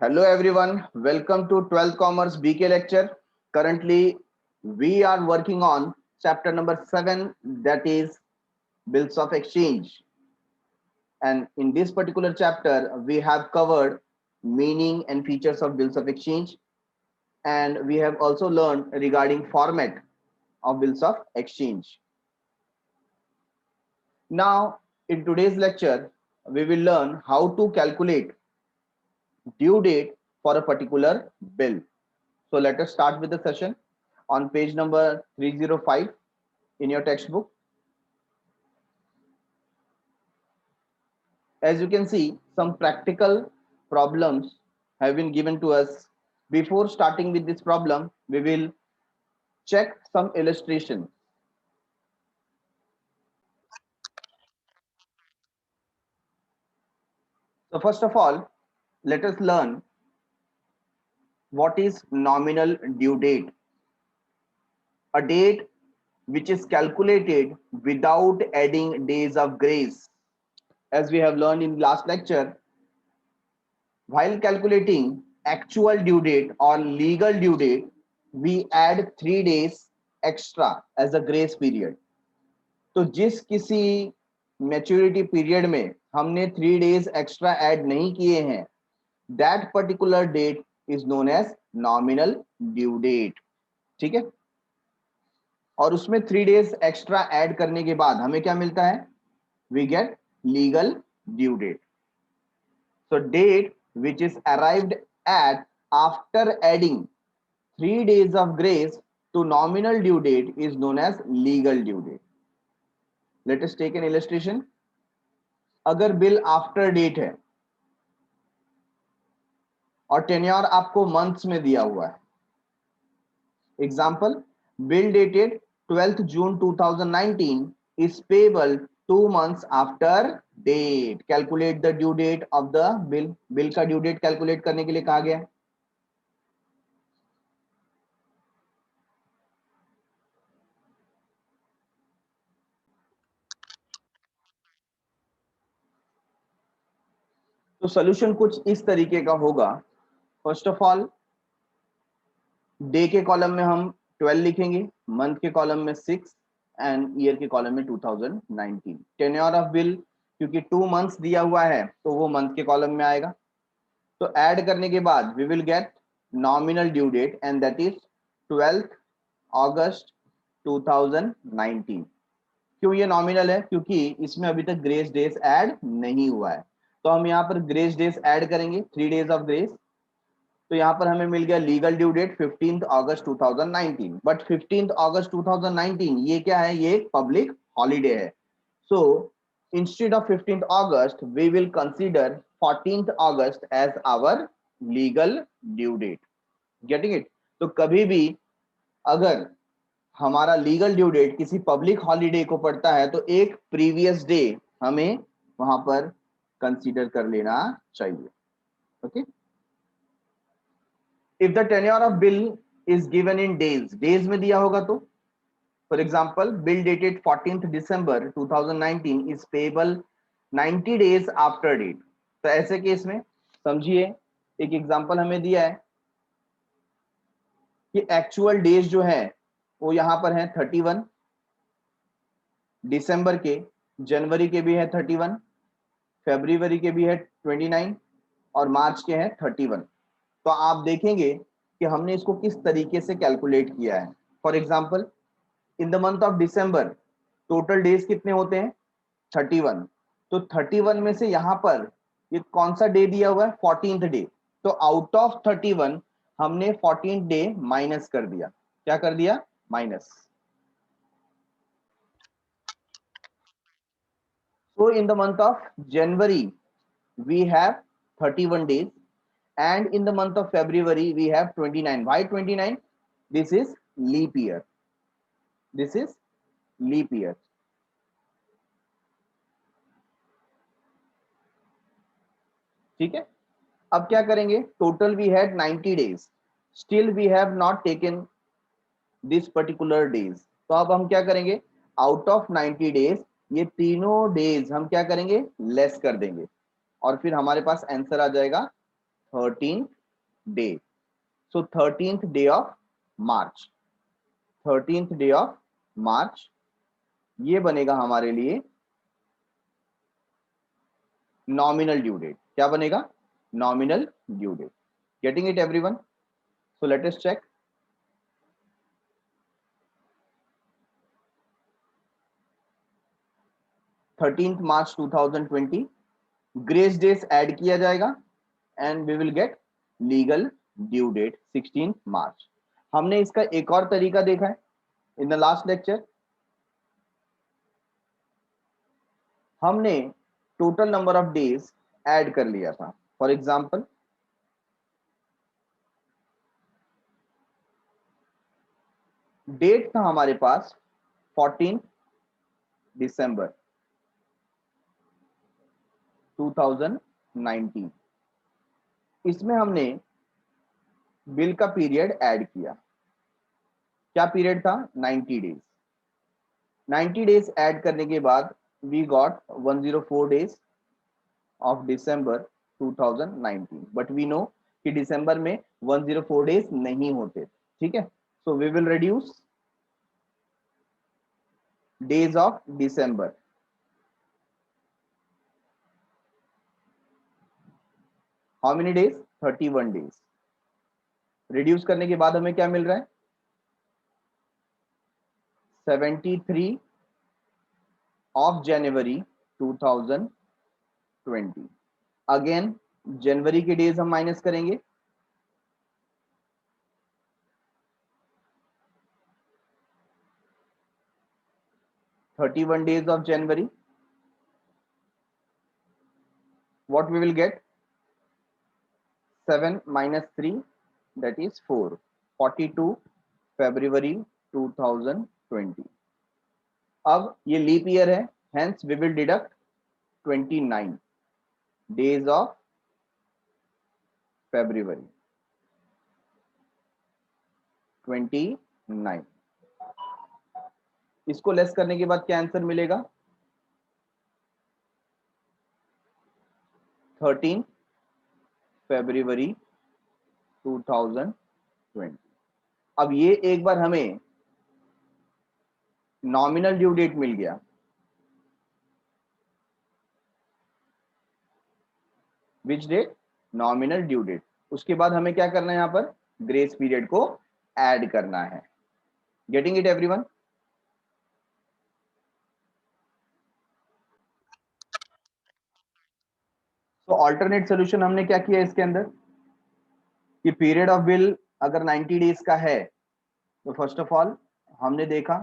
Hello everyone, welcome to 12th Commerce BK lecture. Currently, we are working on chapter number 7, that is Bills of Exchange. And in this particular chapter, we have covered meaning and features of Bills of Exchange. And we have also learned regarding format of Bills of Exchange. Now, in today's lecture, we will learn how to calculate due date for a particular bill. So let us start with the session on page number 305 in your textbook. As you can see, some practical problems have been given to us. Before starting with this problem, we will check some illustration. So first of all, let us learn what is nominal due date. A date which is calculated without adding days of grace. As we have learned in last lecture, while calculating actual due date or legal due date, we add 3 days extra as a grace period. तो जिस किसी maturity period में हमने 3 days extra add नहीं किए हैं, that particular date is known as nominal due date. ठीक है, और उसमें 3 days एक्स्ट्रा ऐड करने के बाद हमें क्या मिलता है? We get legal due date. So date which is arrived at after adding 3 days of grace to nominal due date is known as legal due date. Let us take an illustration. अगर bill after date है और tenure आपको months में दिया हुआ है, example bill dated 12th June 2019 is payable 2 months after date. Calculate the due date of the bill. Bill का due date calculate करने के लिए कहा गया है. तो सोल्यूशन कुछ इस तरीके का होगा. फर्स्ट ऑफ ऑल, डे के कॉलम में हम 12 लिखेंगे, मंथ के कॉलम में 6 एंड ईयर के कॉलम में 2019. टेन्योर ऑफ बिल क्योंकि 2 months दिया हुआ है तो वो मंथ के कॉलम में आएगा. तो ऐड करने के बाद we will get nominal due date and that is 12th August 2019. क्यों ये नॉमिनल है? क्योंकि इसमें अभी तक ग्रेस डेज ऐड नहीं हुआ है. तो हम यहाँ पर ग्रेस डेज ऐड करेंगे, 3 days ऑफ ग्रेस. तो यहाँ पर हमें मिल गया legal due date 15th August 2019. But 15th August 2019 ये क्या है? ये एक पब्लिक हॉलीडे है. सो instead of 15th August we will consider 14th August as our legal due date. Getting it? तो कभी भी अगर हमारा लीगल ड्यू डेट किसी पब्लिक हॉलीडे को पड़ता है तो एक प्रीवियस डे हमें वहां पर कंसीडर कर लेना चाहिए. Okay, if the tenure of bill is given in days, days में दिया होगा तो for example bill dated 14th December 2019 is payable 90 days after date. तो ऐसे केस में समझिए, एक एग्जांपल हमें दिया है कि एक्चुअल डेज जो है वो यहां पर है 31 दिसंबर के, जनवरी के भी है 31, फरवरी के भी है 29 और मार्च के हैं 31. तो आप देखेंगे कि हमने इसको किस तरीके से कैलकुलेट किया है. For example in the month of December total days कितने होते हैं? 31. तो 31 में से यहां पर ये कौन सा डे दिया हुआ है? 14th day. तो आउट ऑफ 31 हमने 14th डे माइनस कर दिया. क्या कर दिया? Minus. So in the month of January we have 31 days and in the month of February we have 29. Why 29? This is leap year. This is leap year. ठीक है, अब क्या करेंगे? Total we had 90 days, still we have not taken this particular days. तो अब हम क्या करेंगे? आउट ऑफ 90 days ये तीनों डेज हम क्या करेंगे? लेस कर देंगे और फिर हमारे पास आंसर आ जाएगा 13th day, so 13th day of March, 13th day of March, ये बनेगा हमारे लिए नॉमिनल ड्यू डेट। क्या बनेगा? Nominal due date. Getting it everyone? So let us check. 13th March 2020 grace days add किया जाएगा and we will get legal due date 16 March. हमने इसका एक और तरीका देखा है इन द लास्ट लेक्चर। हमने total number of days add कर लिया था। फॉर एग्जांपल डेट था हमारे पास 14 दिसंबर 2019, इसमें हमने बिल का पीरियड ऐड किया। क्या पीरियड था? 90 डेज। 90 डेज ऐड करने के बाद we got 104 days of December 2019, but we know कि दिसंबर में 104 डेज नहीं होते। ठीक है, so we will reduce days of December. How many days? 31 days. Reduce करने के बाद हमें क्या मिल रहा है? 73 ऑफ जनवरी 2020। अगेन जनवरी के डेज हम माइनस करेंगे, 31 days of January. What we will get? 7 minus 3, that is 4. 42 February 2020. अब ये लीप ईयर है, hence we will deduct 29 days of February. 29. इसको लेस करने के बाद क्या आंसर मिलेगा? 13 February 2020। अब ये एक बार हमें नॉमिनल ड्यू डेट मिल गया, which date? Nominal due date. उसके बाद हमें क्या करना है? यहां पर ग्रेस पीरियड को ऐड करना है। Getting it everyone? तो ऑल्टरनेट सोल्यूशन हमने क्या किया इसके अंदर कि पीरियड ऑफ बिल अगर 90 डेज का है तो फर्स्ट ऑफ ऑल हमने देखा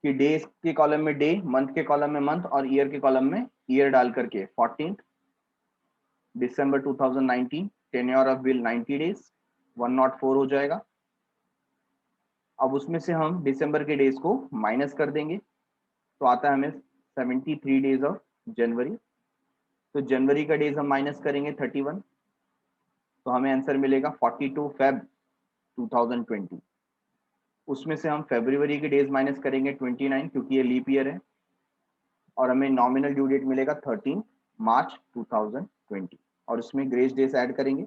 कि डेज के कॉलम में डे, मंथ के कॉलम में मंथ और ईयर के कॉलम में ईयर डाल करके 14 दिसंबर 2019 टेन्योर ऑफ बिल 90 डेज 104 हो जाएगा। अब उसमें से हम दिसंबर के डेज को माइनस कर देंगे तो आता है हमें 73 डेज ऑफ जनवरी। तो जनवरी का डेज हम माइनस करेंगे 31, तो हमें आंसर मिलेगा 42 फेब 2020। उसमें से हम फरवरी के डेज माइनस करेंगे 29 क्योंकि ये लीप ईयर है, और हमें नॉमिनल ड्यू डेट मिलेगा 13 मार्च 2020, और उसमें ग्रेस डेज ऐड करेंगे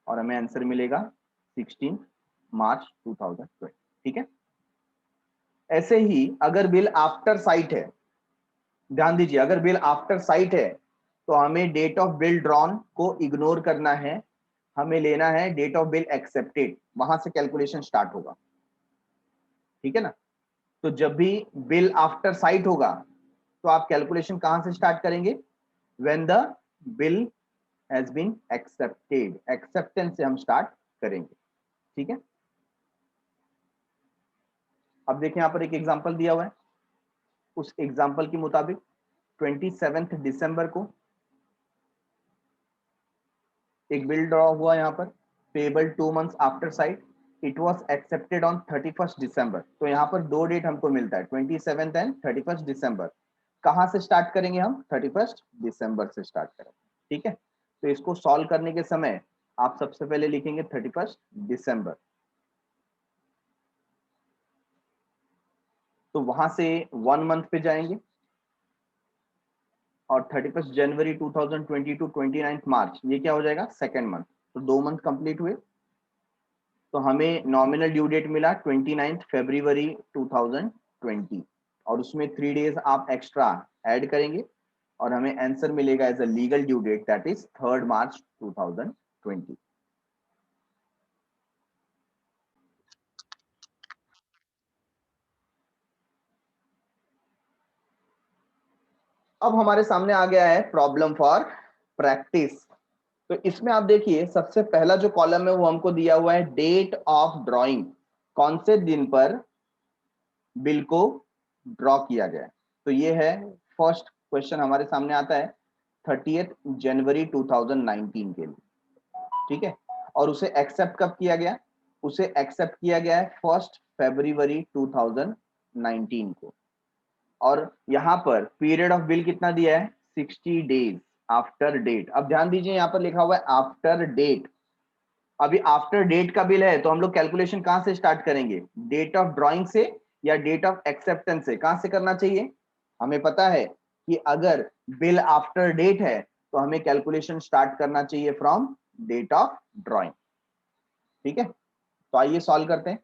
और हमें आंसर मिलेगा 16 मार्च 2020। ठीक है, ऐसे ही अगर बिल आफ्टर साइट है, ध्यान दीजिए, अगर बिल आफ्टर साइट है तो हमें डेट ऑफ बिल ड्रॉन को इग्नोर करना है, हमें लेना है डेट ऑफ बिल एक्सेप्टेड, वहां से कैलकुलेशन स्टार्ट होगा। ठीक है ना, तो जब भी बिल आफ्टर साइट होगा तो आप कैलकुलेशन कहां से स्टार्ट करेंगे? When the bill has been accepted, acceptance से हम स्टार्ट करेंगे। ठीक है, अब देखिए यहां पर एक एग्जांपल दिया हुआ है, उस एग्जांपल के मुताबिक 27 दिसंबर को एक बिल ड्रॉ हुआ यहाँ पर, payable 2 months after site, it was accepted on 31 दिसंबर। तो यहाँ पर दो डेट हमको मिलता है 27 एंड 31 दिसंबर। कहां से स्टार्ट करेंगे हम? 31 दिसंबर से स्टार्ट करेंगे। ठीक है, तो इसको सॉल्व करने के समय आप सबसे पहले लिखेंगे 31 दिसंबर, तो वहां से 1 मंथ पे जाएंगे और 31 जनवरी 2022 29 मार्च, ये क्या हो जाएगा? Second month. तो 2 मंथ कंप्लीट हुए, तो हमें नॉमिनल ड्यू डेट मिला 29 फरवरी 2020, और उसमें 3 डेज आप एक्स्ट्रा ऐड करेंगे और हमें आंसर मिलेगा as a legal due date, that is 3 March 2020। अब हमारे सामने आ गया है प्रॉब्लम फॉर प्रैक्टिस। तो इसमें आप देखिए सबसे पहला जो कॉलम है वो हमको दिया हुआ है डेट ऑफ ड्राइंग, कौन से दिन पर बिल को ड्रॉ किया गया है। तो ये है फर्स्ट क्वेश्चन हमारे सामने आता है 30 जनवरी 2019 के लिए, ठीक है। और उसे एक्सेप्ट कब किया गया, उसे एक्सेप्ट किया गया है 1 फरवरी 2019 को। और यहां पर पीरियड ऑफ बिल कितना दिया है 60 डेज आफ्टर डेट। अब ध्यान दीजिए यहां पर लिखा हुआ है आफ्टर डेट। अभी आफ्टर डेट का बिल है तो हम लोग कैलकुलेशन कहां से स्टार्ट करेंगे, डेट ऑफ ड्राइंग से या डेट ऑफ एक्सेप्टेंस से, कहां से करना चाहिए। हमें पता है कि अगर बिल आफ्टर डेट है तो हमें कैलकुलेशन स्टार्ट करना चाहिए फ्रॉम डेट ऑफ ड्राइंग, ठीक है। तो आइए सॉल्व करते हैं।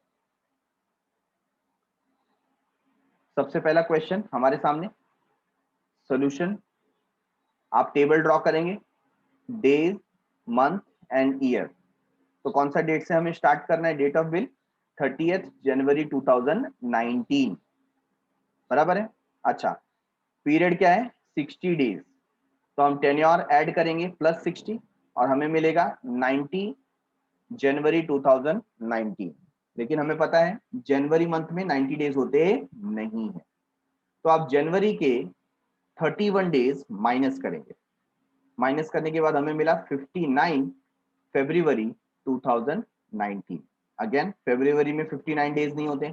सबसे पहला क्वेश्चन हमारे सामने, सॉल्यूशन, आप टेबल ड्रॉ करेंगे डेज, मंथ एंड ईयर। तो कौन सा डेट से हमें स्टार्ट करना है, डेट ऑफ बिल 30 जनवरी 2019, बराबर है। अच्छा, पीरियड क्या है 60 डेज, तो हम टेन्योर ऐड करेंगे +60 और हमें मिलेगा 90 जनवरी 2019। लेकिन हमें पता है जनवरी मंथ में 90 डेज होते नहीं है, तो आप जनवरी के 31 डेज माइनस करेंगे। माइनस करने के बाद हमें मिला 59 फरवरी 2019। अगेन फरवरी में 59 डेज नहीं होते,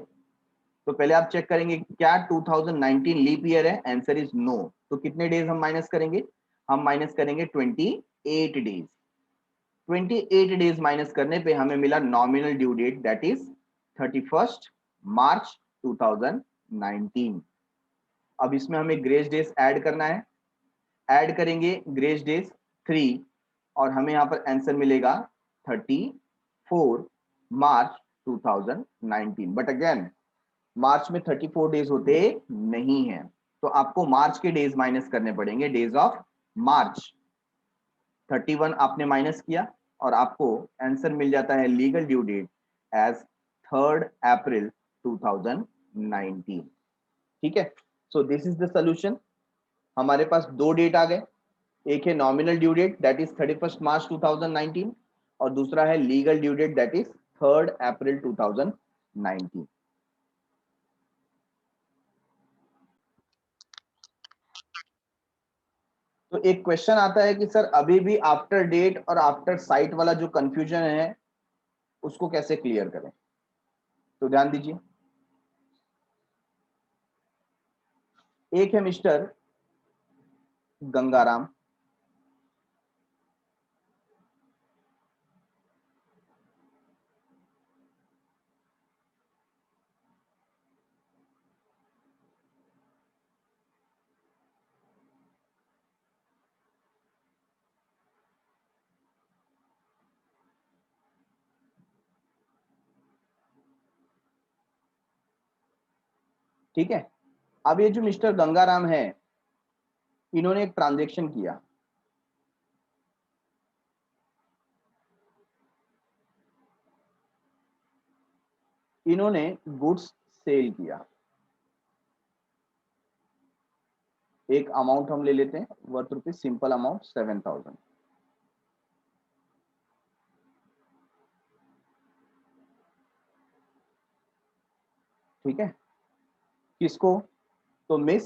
तो पहले आप चेक करेंगे क्या 2019 लीप ईयर है, आंसर इज नो। तो कितने डेज हम माइनस करेंगे, हम माइनस करेंगे 28 डेज। 28 डेज माइनस करने पे हमें मिला nominal due date, that is 31 March 2019। अब इसमें हमें ग्रेस डेज ऐड करना है, ऐड करेंगे ग्रेस डेज 3 और हमें यहाँ पर आंसर मिलेगा 34 मार्च 2019। बट अगेन मार्च में 34 डेज होते नहीं है, तो आपको मार्च के डेज माइनस करने पड़ेंगे, डेज ऑफ मार्च। 31 आपने माइनस किया और आपको आंसर मिल जाता है legal due date as 3 April 2019, ठीक है। So this is the solution. हमारे पास दो डेट आ गए, एक है nominal due date that is 31 March 2019 और दूसरा है legal due date that is 3 April 2019। तो एक क्वेश्चन आता है कि सर अभी भी आफ्टर डेट और आफ्टर साइट वाला जो कंफ्यूजन है उसको कैसे क्लियर करें। तो ध्यान दीजिए, एक है मिस्टर गंगाराम, ठीक है। अब ये जो मिस्टर गंगाराम है, इन्होंने एक ट्रांजेक्शन किया, इन्होंने गुड्स सेल किया। एक अमाउंट हम ले लेते हैं वर्थ रुपीज, सिंपल अमाउंट 7,000, ठीक है। किसको, तो मिस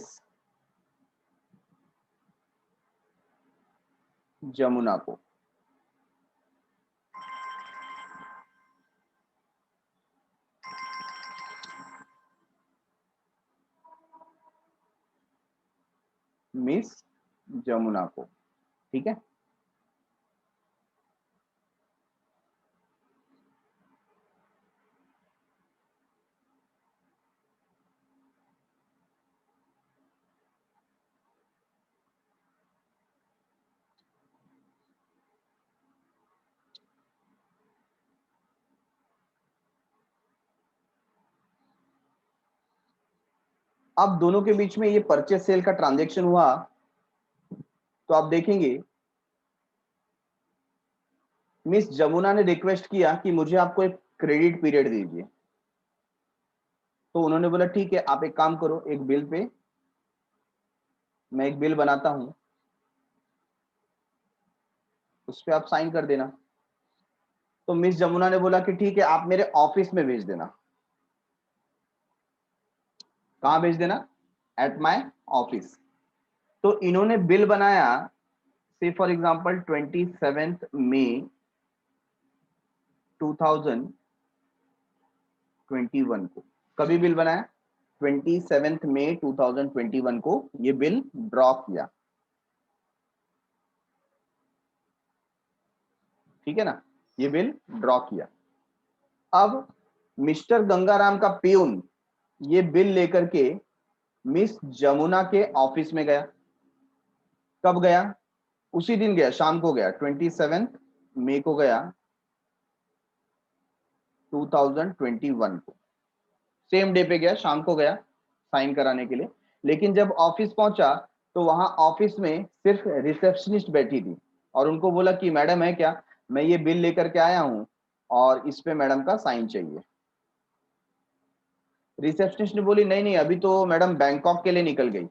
जमुना को। मिस जमुना को, ठीक है। अब दोनों के बीच में ये परचेस सेल का ट्रांजैक्शन हुआ, तो आप देखेंगे मिस जमुना ने रिक्वेस्ट किया कि मुझे आपको एक क्रेडिट पीरियड दीजिए, तो उन्होंने बोला ठीक है, आप एक काम करो, एक बिल पे मैं एक बिल बनाता हूं, उस पर आप साइन कर देना। तो मिस जमुना ने बोला कि ठीक है, आप मेरे ऑफिस में भेज देना। कहां भेज देना? At my office. तो इन्होंने बिल बनाया से फॉर एग्जांपल 27 मई 2021 को। कभी बिल बनाया? 27 मई 2021 को ये बिल ड्रॉ किया, ठीक है ना, ये बिल ड्रॉ किया। अब मिस्टर गंगाराम का पियून ये बिल लेकर के मिस जमुना के ऑफिस में गया। कब गया? उसी दिन गया, शाम को गया, 27 मई को गया 2021 को, सेम डे पे गया, शाम को गया साइन कराने के लिए। लेकिन जब ऑफिस पहुंचा तो वहां ऑफिस में सिर्फ रिसेप्शनिस्ट बैठी थी और उनको बोला कि मैडम है क्या, मैं ये बिल लेकर के आया हूं और इस पे मैडम का साइन चाहिए। रिसेप्शनिस्ट ने बोली नहीं नहीं, अभी तो मैडम बैंकॉक के लिए निकल गई,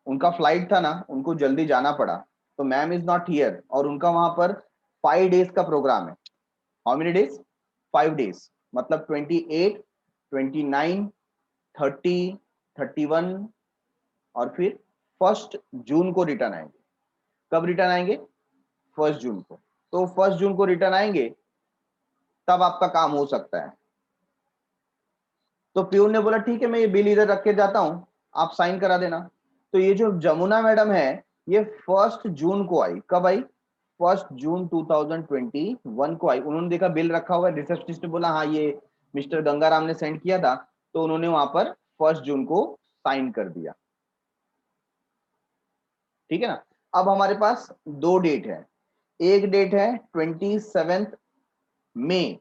उनका फ्लाइट था ना, उनको जल्दी जाना पड़ा, तो मैम इज नॉट हियर। और उनका वहां पर 5 डेज का प्रोग्राम है। How many days? 5 डेज, मतलब 28, 29, 30, 31 और फिर 1 जून को रिटर्न आएंगे। कब रिटर्न आएंगे? 1 जून को। तो 1 जून को रिटर्न आएंगे, तब आपका काम हो सकता है। तो प्यून ने बोला ठीक है, मैं ये बिल इधर रख के जाता हूं, आप साइन करा देना। तो ये जो जमुना मैडम है ये 1 जून को आई। कब आई? 1 जून 2021 को आई। उन्होंने देखा बिल रखा हुआ है, रिसेप्शनिस्ट ने बोला हाँ ये मिस्टर गंगाराम ने सेंड किया था, तो उन्होंने वहां पर 1 जून को साइन कर दिया, ठीक है ना। अब हमारे पास दो डेट है, एक डेट है 27 मई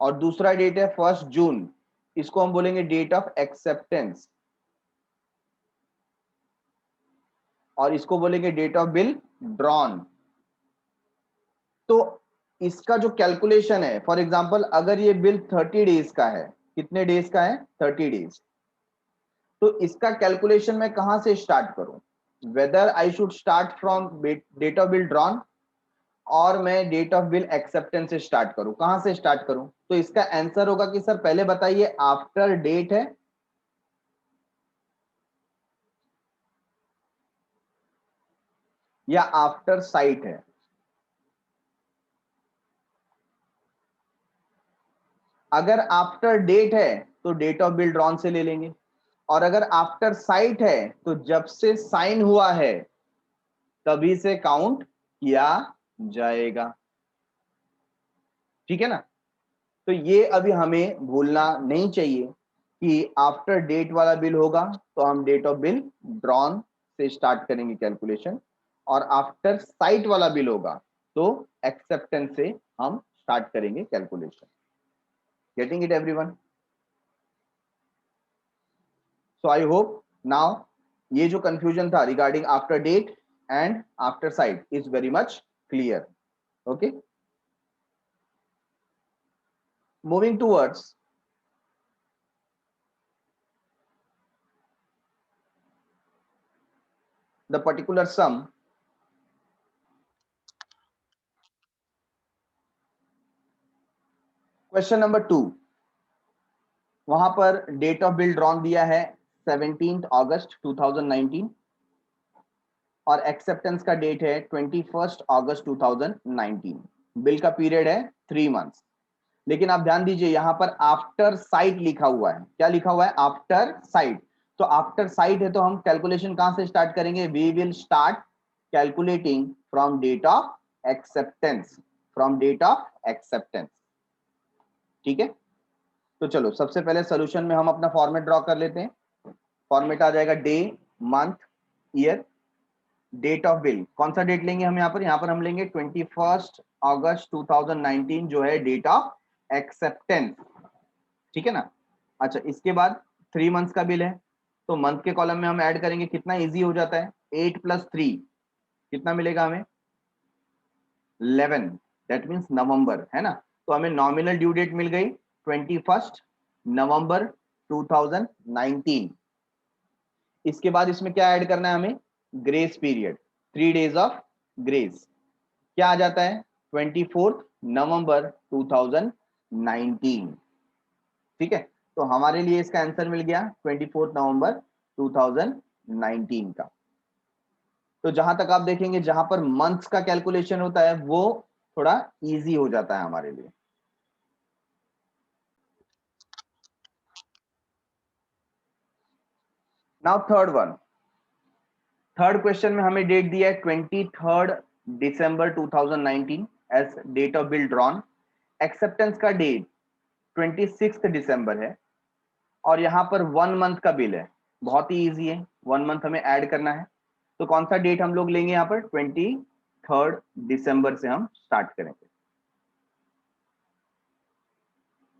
और दूसरा डेट है 1 जून। इसको हम बोलेंगे डेट ऑफ एक्सेप्टेंस और इसको बोलेंगे डेट ऑफ बिल ड्रॉन। तो इसका जो कैलकुलेशन है, फॉर एग्जांपल अगर ये बिल 30 डेज का है, कितने डेज का है? 30 डेज। तो इसका कैलकुलेशन मैं कहां से स्टार्ट करूं? Whether I should start from date of bill drawn और मैं डेट ऑफ बिल एक्सेप्टेंस से स्टार्ट करूं? कहां से स्टार्ट करूं? तो इसका आंसर होगा कि सर पहले बताइए आफ्टर डेट है या आफ्टर साइट है? अगर आफ्टर डेट है तो डेट ऑफ बिल ड्रॉन से ले लेंगे, और अगर आफ्टर साइट है तो जब से साइन हुआ है तभी से काउंट किया जाएगा, ठीक है ना। तो ये अभी हमें भूलना नहीं चाहिए कि आफ्टर डेट वाला बिल होगा तो हम डेट ऑफ बिल ड्रॉन से स्टार्ट करेंगे कैलकुलेशन, और आफ्टर साइट वाला बिल होगा तो एक्सेप्टेंस से हम स्टार्ट करेंगे calculation. Getting it everyone? So I hope now ये जो कंफ्यूजन था regarding after date and after sight is very much clear. Okay, moving towards the particular sum, question number 2, वहां पर डेट ऑफ बिल ड्रॉन दिया है 17 अगस्त 2019 और acceptance का डेट है 21 अगस्त 2019। बिल का पीरियड है 3 मंथ्स। लेकिन आप ध्यान दीजिए यहां पर आफ्टर साइट लिखा हुआ है। क्या लिखा हुआ है? After sight. तो आफ्टर साइट है तो हम कैलकुलेशन कहां से स्टार्ट करेंगे? We will start calculating from date of acceptance, from date of acceptance, ठीक है। तो चलो सबसे पहले सोल्यूशन में हम अपना फॉर्मेट ड्रॉ कर लेते हैं। फॉर्मेट आ जाएगा day, month, year, date of bill. कौन सा डेट लेंगे हम यहाँ पर हम लेंगे 21 अगस्त 2019 जो है डेट ऑफ एक्सेप्टेंस, ठीक है ना। अच्छा, इसके बाद 3 मंथ्स का बिल है, तो मंथ के कॉलम में हम ऐड करेंगे, कितना इजी हो जाता है, 8 + 3 कितना मिलेगा हमें, 11, दैट मीन्स नवंबर, है ना। तो हमें नॉमिनल ड्यू डेट मिल गई 21 नवंबर 2019। इसके बाद इसमें क्या ऐड करना है हमें, grace period, 3 days of grace, क्या आ जाता है 24 नवंबर 2019। ठीक है, तो हमारे लिए इसका आंसर मिल गया 24 नवंबर 2019 का। तो जहां तक आप देखेंगे जहां पर मंथ्स का कैलकुलेशन होता है वो थोड़ा इजी हो जाता है हमारे लिए। नाउ थर्ड क्वेश्चन में हमें डेट दिया है 23 December 2019 as date of bill drawn. Acceptance का डेट 26 दिसंबर है और यहाँ पर 1 मंथ का बिल है, बहुत ही इजी है, 1 मंथ हमें ऐड करना है। तो कौन सा डेट हम लोग लेंगे, यहाँ पर 23 दिसंबर से हम स्टार्ट करेंगे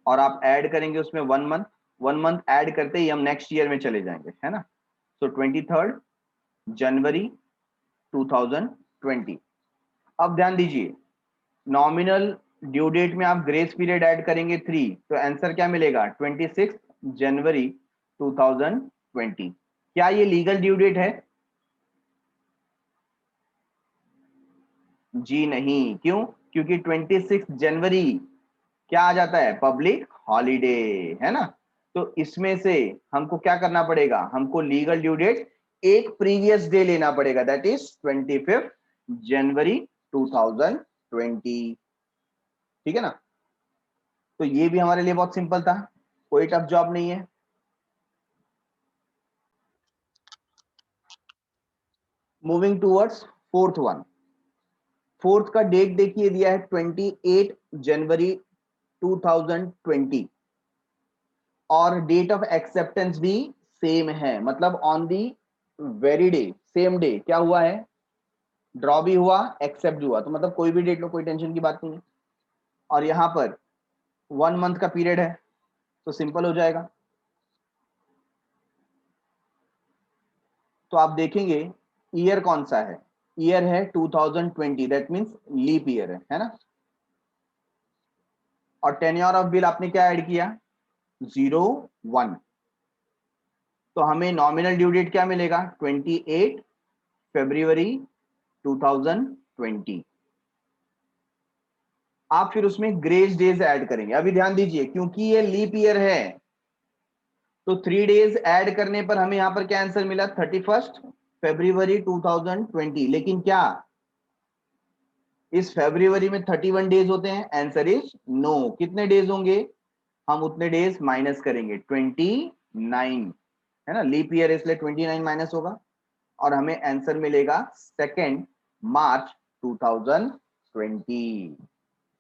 और आप ऐड करेंगे उसमें 1 मंथ, 1 मंथ ऐड करते ही हम नेक्स्ट ईयर में चले जाएंगे, है ना। तो 23 जनवरी 2020। अब ध्यान दीजिए, नॉमिनल ड्यू डेट में आप ग्रेस पीरियड ऐड करेंगे 3, तो आंसर क्या मिलेगा 26 जनवरी 2020। क्या ये लीगल ड्यू डेट है, जी नहीं, क्यों, क्योंकि 26 जनवरी क्या आ जाता है, पब्लिक हॉलीडे, है ना। तो इसमें से हमको क्या करना पड़ेगा, हमको लीगल ड्यू डेट एक प्रीवियस डे लेना पड़ेगा, दैट इज 25 जनवरी 2020। ठीक है ना, तो ये भी हमारे लिए बहुत सिंपल था, कोई टफ जॉब नहीं है। Moving towards fourth one, fourth का डेट देखिए दिया है 28 जनवरी 2020 और डेट ऑफ एक्सेप्टेंस भी सेम है, मतलब on the very day, same day क्या हुआ है, ड्रॉ भी हुआ एक्सेप्ट भी हुआ, तो मतलब कोई भी डेट लो, कोई टेंशन की बात नहीं है। और यहाँ पर 1 मंथ का पीरियड है तो सिंपल हो जाएगा। तो आप देखेंगे ईयर कौन सा है, ईयर है 2020, दैट मीन्स लीप ईयर है ना। और टेन्योर ऑफ बिल आपने क्या ऐड किया, 01, तो हमें नॉमिनल ड्यू डेट क्या मिलेगा 28 फरवरी 2020। आप फिर उसमें ग्रेस डेज ऐड करेंगे। अभी ध्यान दीजिए, क्योंकि ये लीप ईयर है तो 3 डेज ऐड करने पर हमें यहां पर क्या आंसर मिला 31 फरवरी 2020। लेकिन क्या इस फरवरी में 31 डेज होते हैं, आंसर इज नो। कितने डेज होंगे, हम उतने डेज माइनस करेंगे 29, है ना, लीप ईयर इसलिए 29 माइनस होगा और हमें आंसर मिलेगा 2 मार्च 2020।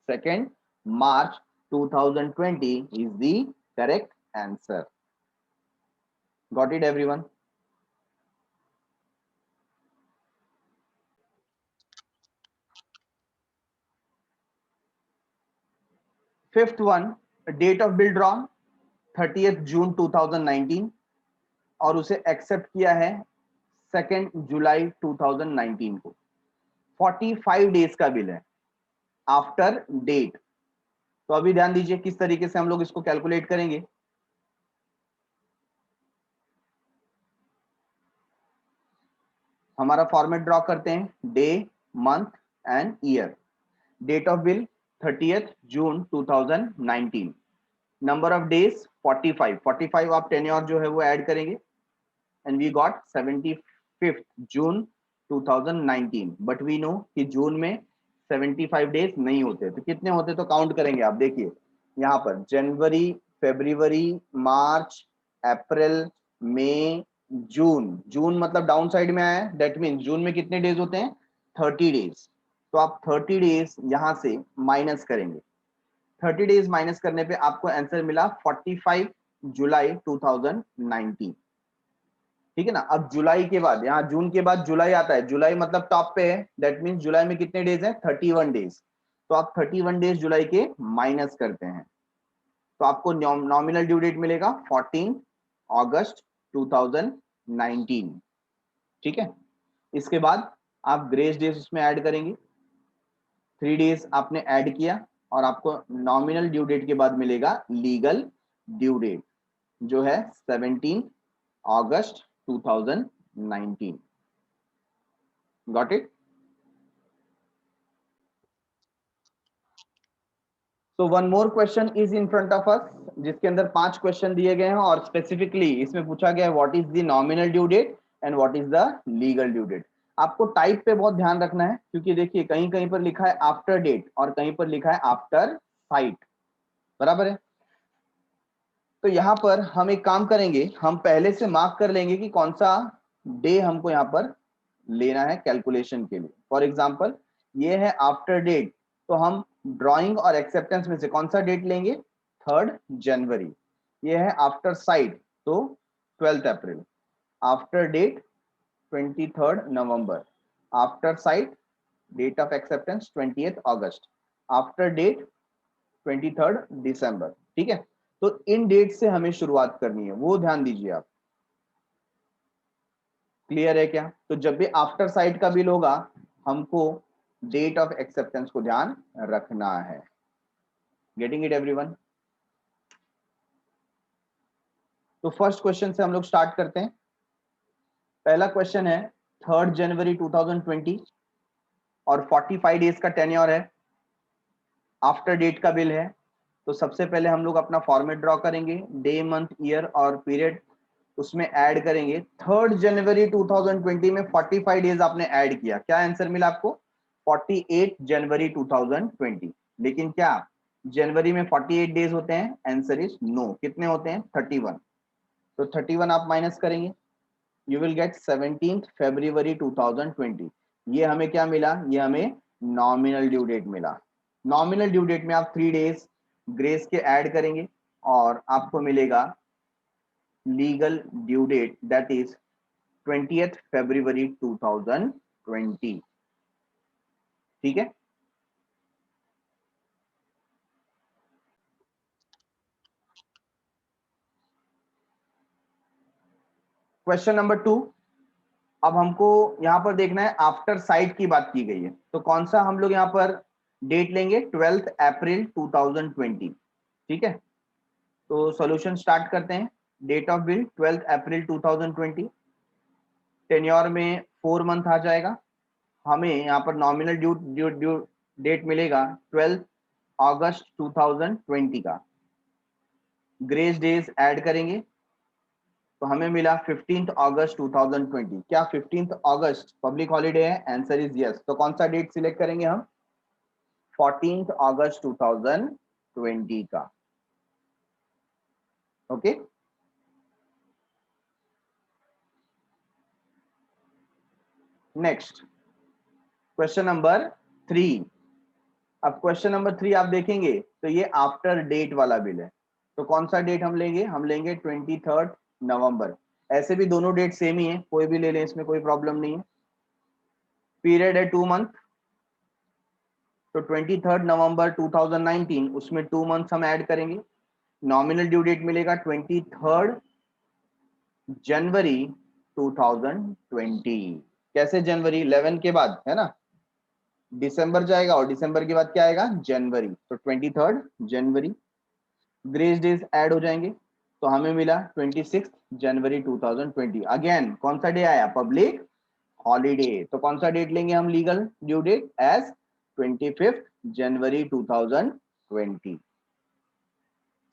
2 मार्च 2020 is the correct answer. Got it everyone? Fifth one, date of bill drawn 30th June 2019 और उसे एक्सेप्ट किया है 2 जुलाई 2019 को। 45 डेज का बिल है आफ्टर डेट। तो अभी ध्यान दीजिए किस तरीके से हम लोग इसको कैलकुलेट करेंगे। हमारा फॉर्मेट ड्रॉ करते हैं, day, month and year. Date of bill 30th June 2019, number of days 45, 45 आप टेन्योर जो है वो ऐड करेंगे and we got 75 June 2019। But we know कि जून में 75 डेज नहीं होते, तो कितने होते तो काउंट करेंगे आप देखिए यहाँ पर, जनवरी, फरवरी, मार्च, अप्रैल, मई, जून। जून मतलब डाउन साइड में आया है, दैट मीन जून में कितने डेज होते हैं 30 डेज। तो आप 30 डेज यहां से माइनस करेंगे, 30 डेज माइनस करने पे आपको आंसर मिला 45 जुलाई 2019। ठीक है ना। अब जुलाई के बाद, यहाँ जून के बाद जुलाई आता है, जुलाई मतलब टॉप पे है, दैट मीन्स जुलाई में कितने डेज हैं 31 डेज। तो आप 31 डेज जुलाई के माइनस करते हैं तो आपको नॉमिनल ड्यू डेट मिलेगा 14 अगस्त 2019। ठीक है, इसके बाद आप ग्रेस डेज उसमें ऐड करेंगे, 3 डेज आपने ऐड किया और आपको नॉमिनल ड्यू डेट के बाद मिलेगा लीगल ड्यू डेट जो है 17 अगस्त 2019। Got it? तो one more question is in front of us, जिसके अंदर 5 क्वेश्चन दिए गए हैं और स्पेसिफिकली इसमें पूछा गया है what is the nominal due date and what is the legal due date. आपको टाइप पे बहुत ध्यान रखना है, क्योंकि देखिए कहीं कहीं पर लिखा है आफ्टर डेट और कहीं पर लिखा है आफ्टर साइट, बराबर है? तो यहाँ पर हम एक काम करेंगे, हम पहले से मार्क कर लेंगे कि कौन सा डे हमको यहाँ पर लेना है कैलकुलेशन के लिए। फॉर एग्जाम्पल ये है आफ्टर डेट, तो हम ड्राइंग और एक्सेप्टेंस में से कौन सा डेट लेंगे? 3 जनवरी। ये है आफ्टर साइट, तो 12 अप्रैल। आफ्टर डेट 23 नवंबर। After sight date of acceptance 20 अगस्त। आफ्टर डेट 23 दिसंबर। ठीक है, तो इन डेट से हमें शुरुआत करनी है, वो ध्यान दीजिए आप। क्लियर है क्या? तो जब भी आफ्टर साइट का बिल होगा हमको डेट ऑफ एक्सेप्टेंस को ध्यान रखना है। Getting it everyone? तो फर्स्ट क्वेश्चन से हम लोग स्टार्ट करते हैं। पहला क्वेश्चन है 3 जनवरी 2020 और 45 डेज का टेन्योर है, आफ्टर डेट का बिल है। तो सबसे पहले हम लोग अपना फॉर्मेट ड्रॉ करेंगे, डे मंथ ईयर और पीरियड उसमें ऐड करेंगे। 3 जनवरी 2020 में 45 डेज आपने ऐड किया, क्या आंसर मिला आपको? 48 जनवरी 2020। लेकिन क्या जनवरी में 48 डेज होते हैं? Answer is no. कितने होते हैं? 31। तो 31 आप माइनस करेंगे, यू विल गेट 17 फरवरी 2020। ये हमें क्या मिला? ये हमें नॉमिनल ड्यू डेट मिला। नॉमिनल ड्यू डेट में आप 3 डेज ग्रेस के ऐड करेंगे और आपको मिलेगा legal due date, that is 20th February 2020। ठीक है, क्वेश्चन नंबर 2। अब हमको यहां पर देखना है आफ्टर साइट की बात की गई है, तो कौन सा हम लोग यहां पर डेट लेंगे? 12 अप्रैल 2020। ठीक है, तो सॉल्यूशन स्टार्ट करते हैं। Date of bill 12 April 2020, tenure में 4 मंथ आ जाएगा। हमें यहाँ पर nominal due due due date मिलेगा 12 अगस्त 2020 का। ग्रेस डेज ऐड करेंगे तो हमें मिला 15 अगस्त 2020। क्या 15 अगस्त पब्लिक हॉलीडे है? Answer is yes. तो कौन सा डेट सिलेक्ट करेंगे हम? 14 अगस्त 2020 का। Okay, next question number 3। अब क्वेश्चन नंबर 3 आप देखेंगे तो ये आफ्टर डेट वाला बिल है, तो कौन सा डेट हम लेंगे? हम लेंगे 23 नवंबर। ऐसे भी दोनों डेट सेम ही है, कोई भी ले लें, इसमें कोई प्रॉब्लम नहीं है। पीरियड है 2 मंथ, तो 23 नवंबर 2019 उसमें 2 मंथ्स हम ऐड करेंगे। नॉमिनल ड्यू डेट मिलेगा 23 जनवरी 2020। कैसे जनवरी? 11 के बाद है ना, दिसंबर जाएगा और दिसंबर के बाद क्या आएगा? जनवरी। तो 23 जनवरी। ग्रेस डेज ऐड हो जाएंगे तो हमें मिला 26 जनवरी 2020। अगेन कौन सा डे आया? Public holiday. तो कौन सा डेट लेंगे हम लीगल ड्यू डेट? एज 25 जनवरी 2020।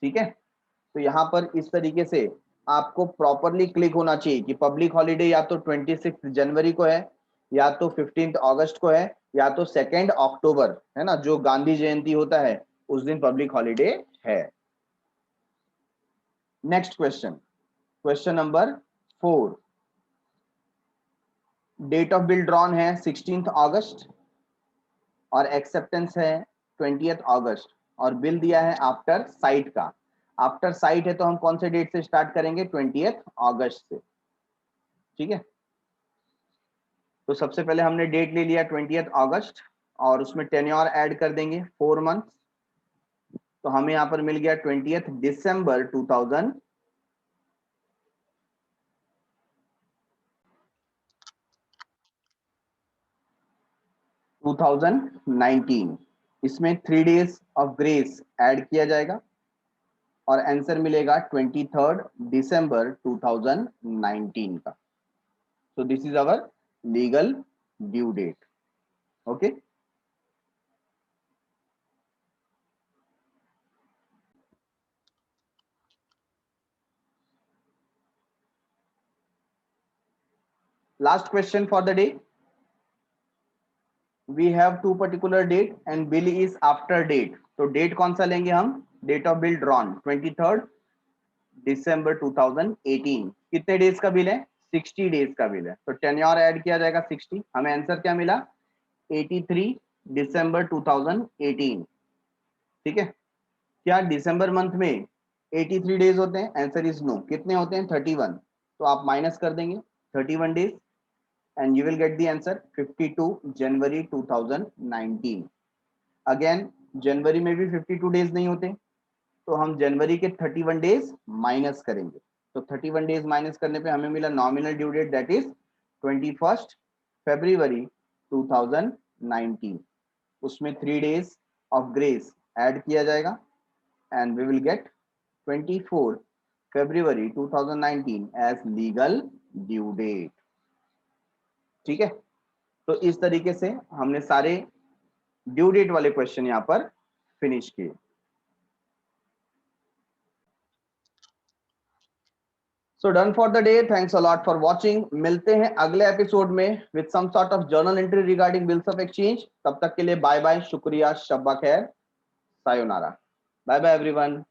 ठीक है, तो यहां पर इस तरीके से आपको प्रॉपरली क्लिक होना चाहिए कि पब्लिक हॉलीडे या तो 26 जनवरी को है, या तो 15 अगस्त को है, या तो 2 अक्टूबर है ना, जो गांधी जयंती होता है उस दिन पब्लिक हॉलीडे है। Next question, question number 4। Date of bill drawn है 16 अगस्त और एक्सेप्टेंस है 20 अगस्त और बिल दिया है आफ्टर साइट का। आफ्टर साइट है तो हम कौन से डेट से स्टार्ट करेंगे? 20 अगस्त से। ठीक है, तो सबसे पहले हमने डेट ले लिया 20 अगस्त और उसमें टेन्योर ऐड कर देंगे 4 मंथ, तो हमें यहाँ पर मिल गया 20 दिसंबर 2019, इसमें 3 डेज ऑफ ग्रेस ऐड किया जाएगा और आंसर मिलेगा 23 दिसंबर 2019 का। So this is our legal due date. Okay. Last question for the day. We have two particular date and bill is after date. तो डेट कौन सा लेंगे हम? डेट ऑफ बिल ड्रॉन 23 दिसंबर 2018। कितने डेज का bill है? 60 days का bill है। तो टेन्योर ऐड किया जाएगा 60। हमें आंसर क्या मिला? 83 दिसंबर 2018। ठीक है। क्या दिसंबर मंथ में 83 डेज होते हैं? Answer is no. कितने होते हैं? 31। तो आप माइनस कर देंगे 31 days and you will get the answer 52 जनवरी 2019। अगेन जनवरी में भी 52 डेज नहीं होते, तो हम जनवरी के 31 डेज माइनस करेंगे। तो 31 डेज माइनस करने पे हमें मिला nominal due date that is 21 February 2019। उसमें 3 डेज ऑफ ग्रेस ऐड किया जाएगा and we will get 24 February 2019 as legal due date. ठीक है। तो इस तरीके से हमने सारे ड्यू डेट वाले क्वेश्चन यहां पर फिनिश किए। So done for the day. Thanks a lot for watching. मिलते हैं अगले एपिसोड में with some sort of journal entry regarding bills of exchange. तब तक के लिए बाय बाय, शुक्रिया, शब्बा खैर, सायोनारा, बाय बाय एवरीवन।